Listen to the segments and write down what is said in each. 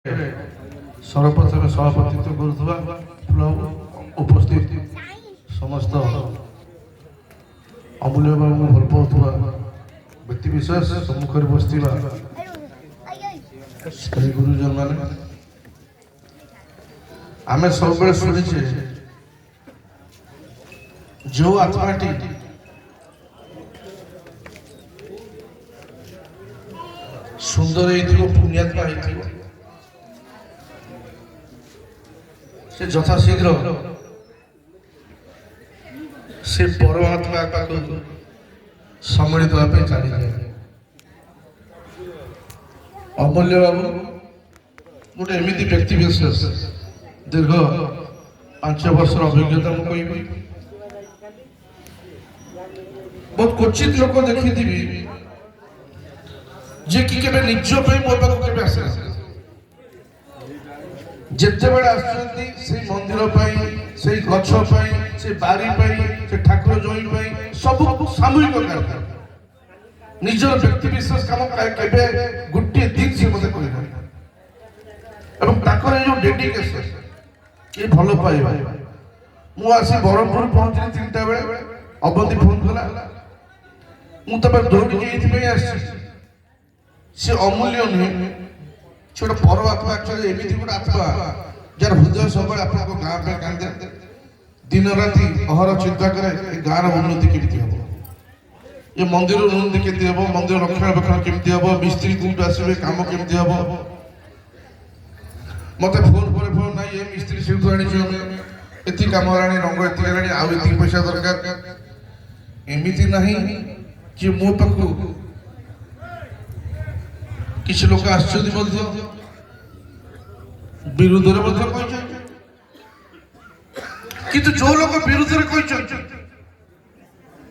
सर्वप्रथम सभापतित्व करुवा उपस्थित समस्त अमूल्य बाबू भल पाउथुवा व्यक्तिविशेष सम्मुख बसथिबा गुरुजन माने आमे सब बेले सुनिचे जो आत्माटी सुंदर पुण्यात्मा से यथाशीघ्र से परमात्मा पाक सम्मिलित होगा चली जाए। अमूल्य बाबू गोटे एमती व्यक्ति विशेष दीर्घ 5 वर्ष अभिज्ञता मुझे बहुत क्वचित लोक देखी जे कि केबे निज पे मो पाक केबे आसे जिते बड़े आसुचंती से मंदिर पाई से गछ पाई से बारी पाई से ठाकुर जोई पाई सब सामूहिक कार्य निज व्यक्ति विशेष काम केबे गुट्टे दिन से मते कहि एवं ताकर जो डेडिकेशन ये भलो पाइबा मु आसी बरमपुर पहुंची 3टा बेले अबंती फोन कला मु तबे दौड़ी एथि पे आसी से अमूल्य नुहे छोट परमात्मा एक्चुअली एमती गोटे आत्मा जार हृदय सब आपको गाँ पे कांदे दिन राति अहर चिंता करे गाँव उन्नति केमती हम ये मंदिर उन्नति केमती हम मंदिर रक्षणाबेक्षण केमती हम मिस्त्री कोट आसवे काम केमती हम मत फोन पर फोन ना ये मिस्त्री से आनी एति काम आनी रंग एति आनी आउ एति पैसा दरकार एमती नहीं कि मो पाखु किसी लोक आश्चर्य विरोध किंतु जो लोग विरोध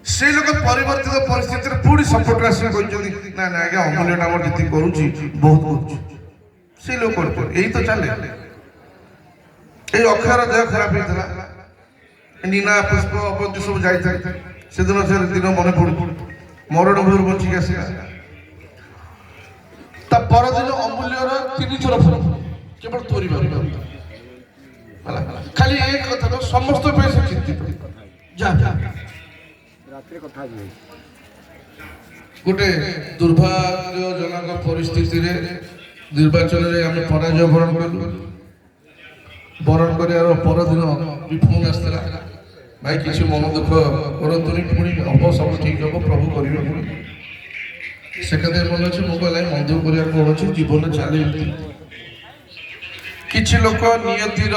से लोग परिवर्तित परिस्थिति पूरी सपोर्ट आस ना ना आज्ञा अमूल्य नाम जी करुच्ची बहुत से लोग यही तो चले अक्षर देह खराब होता नीना पुष्प अपंती सब जाए से दिन मन पड़ मरण भूर बचिक आसा परदिन अमूल्यर 3 थर फोन केवल तोरी खाली एक कथा समस्त पैसा चिंतित गोटे दुर्भाग्यजनक परिस्थिति निर्वाचन में आम पराजय बरण कलु बरण कर परदिन भी फोन आसला भाई किसी मन दुख करतुनि पुणी हम सब ठीक हम प्रभु करेंगे से कदे मन अच्छे मो कहला मंदिर कर जीवन चले किसी लोक नियतिर